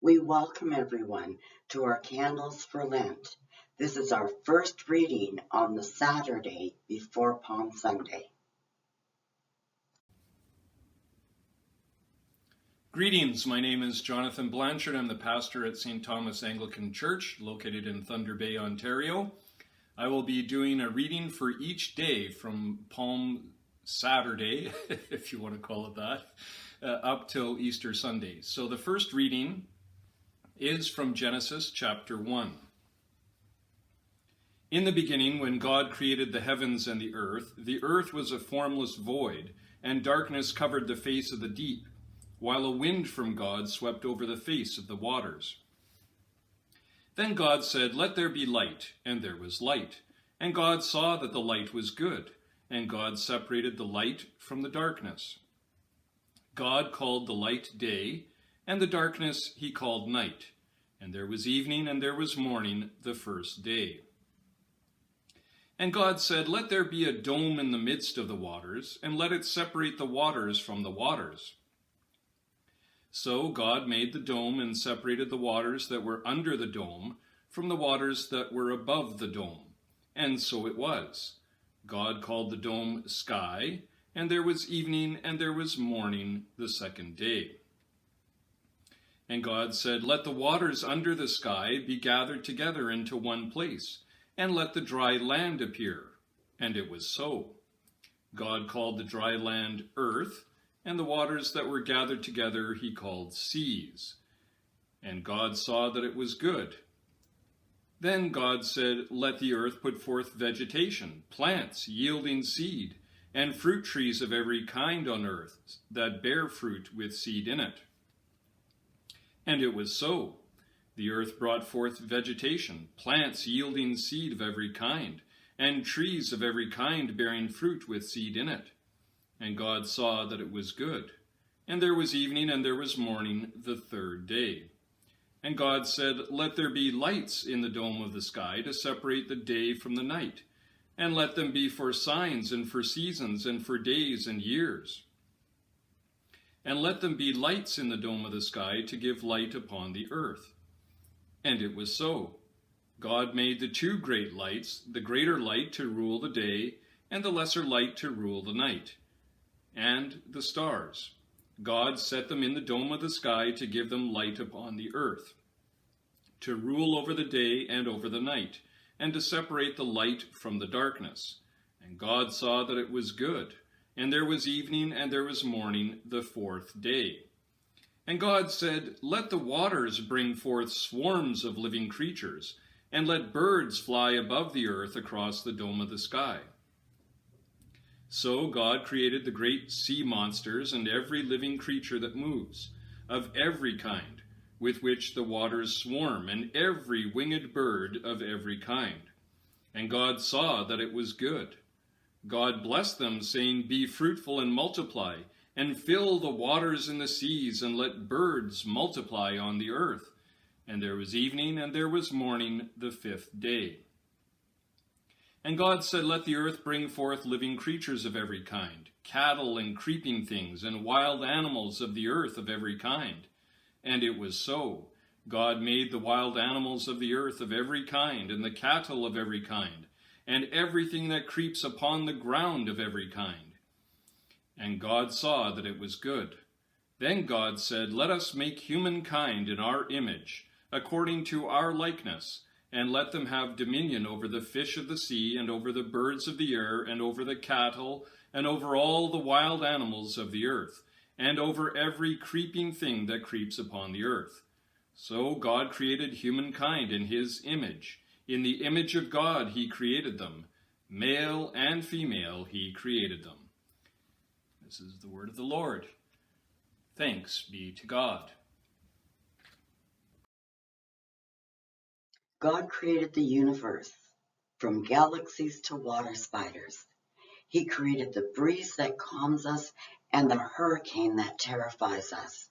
We welcome everyone to our Candles for Lent. This is our first reading on the Saturday before Palm Sunday. Greetings, my name is Jonathan Blanchard. I'm the pastor at St. Thomas Anglican Church, located in Thunder Bay, Ontario. I will be doing a reading for each day from Palm Saturday, if you want to call it that, up till Easter Sunday. So the first reading is from Genesis chapter 1. In the beginning, when God created the heavens and the earth was a formless void, and darkness covered the face of the deep, while a wind from God swept over the face of the waters. Then God said, "Let there be light," and there was light. And God saw that the light was good, and God separated the light from the darkness. God called the light day, and the darkness he called night. And there was evening and there was morning the first day. And God said, "Let there be a dome in the midst of the waters, and let it separate the waters from the waters." So God made the dome and separated the waters that were under the dome from the waters that were above the dome. And so it was. God called the dome sky, and there was evening and there was morning the second day. And God said, "Let the waters under the sky be gathered together into one place, and let the dry land appear." And it was so. God called the dry land earth, and the waters that were gathered together he called seas. And God saw that it was good. Then God said, "Let the earth put forth vegetation, plants yielding seed, and fruit trees of every kind on earth that bear fruit with seed in it." And it was so. The earth brought forth vegetation, plants yielding seed of every kind, and trees of every kind bearing fruit with seed in it. And God saw that it was good. And there was evening and there was morning the third day. And God said, "Let there be lights in the dome of the sky to separate the day from the night, and let them be for signs and for seasons and for days and years. And let them be lights in the dome of the sky to give light upon the earth." And it was so. God made the two great lights, the greater light to rule the day, and the lesser light to rule the night, and the stars. God set them in the dome of the sky to give them light upon the earth, to rule over the day and over the night, and to separate the light from the darkness. And God saw that it was good. And there was evening and there was morning the fourth day. And God said, "Let the waters bring forth swarms of living creatures, and let birds fly above the earth across the dome of the sky." So God created the great sea monsters and every living creature that moves, of every kind, with which the waters swarm, and every winged bird of every kind. And God saw that it was good. God blessed them, saying, "Be fruitful and multiply, and fill the waters in the seas, and let birds multiply on the earth." And there was evening and there was morning the fifth day. And God said, "Let the earth bring forth living creatures of every kind, cattle and creeping things, and wild animals of the earth of every kind." And it was so. God made the wild animals of the earth of every kind, and the cattle of every kind, and everything that creeps upon the ground of every kind. And God saw that it was good. Then God said, "Let us make humankind in our image, according to our likeness, and let them have dominion over the fish of the sea, and over the birds of the air, and over the cattle, and over all the wild animals of the earth, and over every creeping thing that creeps upon the earth." So God created humankind in his image. In the image of God he created them. Male and female he created them. This is the word of the Lord. Thanks be to God. God created the universe, from galaxies to water spiders. He created the breeze that calms us and the hurricane that terrifies us.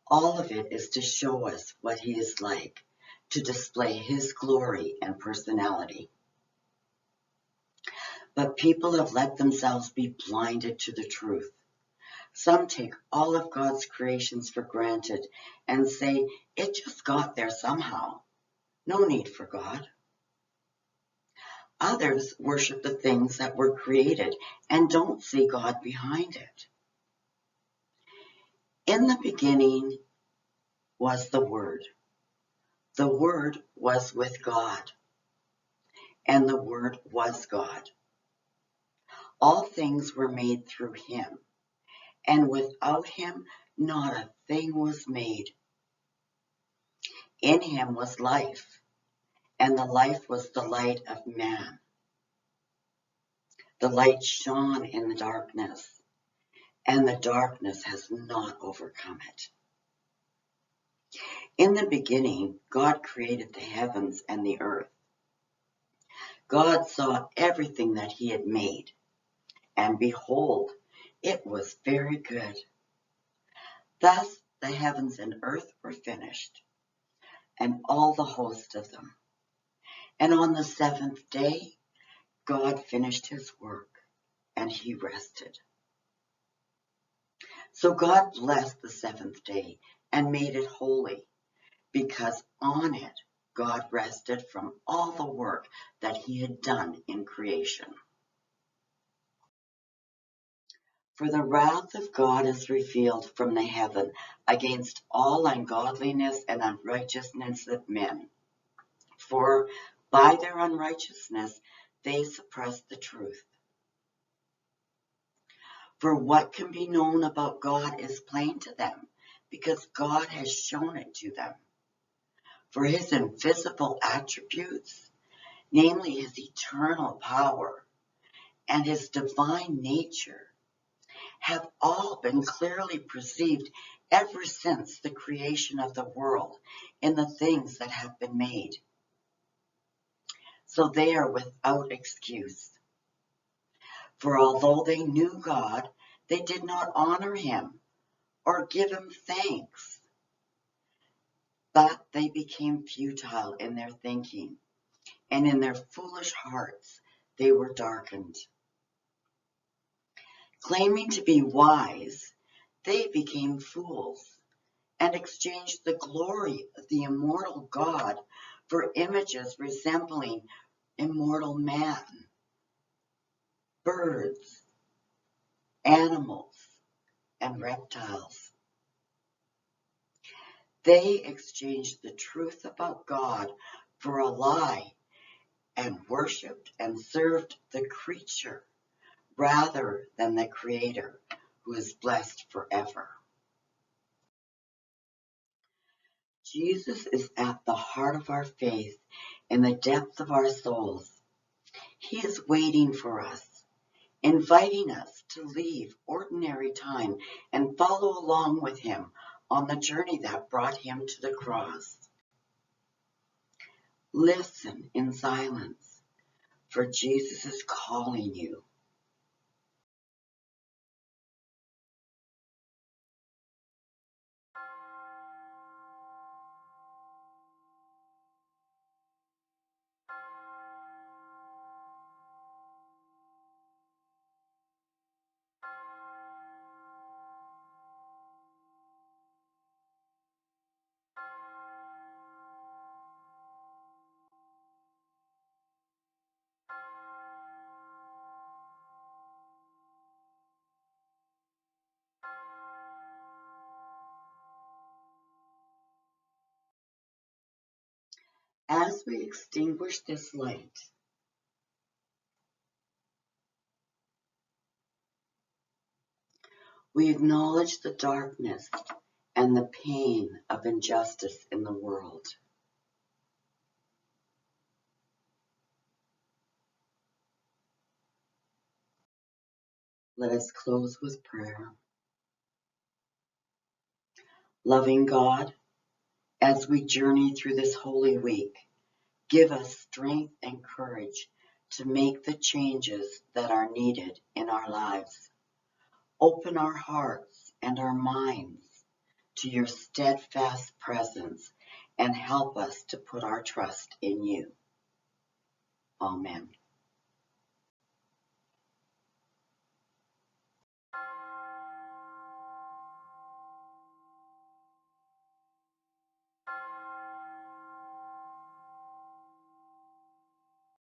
All of it is to show us what he is like, to display his glory and personality. But people have let themselves be blinded to the truth. Some take all of God's creations for granted and say it just got there somehow. No need for God. Others worship the things that were created and don't see God behind it. In the beginning was the Word. The Word was with God, and the Word was God. All things were made through him, and without him not a thing was made. In him was life, and the life was the light of man. The light shone in the darkness, and the darkness has not overcome it. In the beginning, God created the heavens and the earth. God saw everything that he had made, and behold, it was very good. Thus the heavens and earth were finished, and all the host of them. And on the seventh day, God finished his work, and he rested. So God blessed the seventh day and made it holy, because on it God rested from all the work that he had done in creation. For the wrath of God is revealed from the heaven against all ungodliness and unrighteousness of men. For by their unrighteousness they suppress the truth. For what can be known about God is plain to them, because God has shown it to them. For his invisible attributes, namely his eternal power and his divine nature, have all been clearly perceived ever since the creation of the world in the things that have been made. So they are without excuse. For although they knew God, they did not honor him or give him thanks, but they became futile in their thinking, and in their foolish hearts they were darkened. Claiming to be wise, they became fools and exchanged the glory of the immortal God for images resembling immortal man, birds, animals, and reptiles. They exchanged the truth about God for a lie and worshipped and served the creature rather than the Creator, who is blessed forever. Jesus is at the heart of our faith, in the depth of our souls. He is waiting for us, inviting us to leave ordinary time and follow along with him on the journey that brought him to the cross. Listen in silence, for Jesus is calling you. As we extinguish this light, we acknowledge the darkness and the pain of injustice in the world. Let us close with prayer. Loving God, as we journey through this holy week, give us strength and courage to make the changes that are needed in our lives. Open our hearts and our minds to your steadfast presence and help us to put our trust in you. Amen.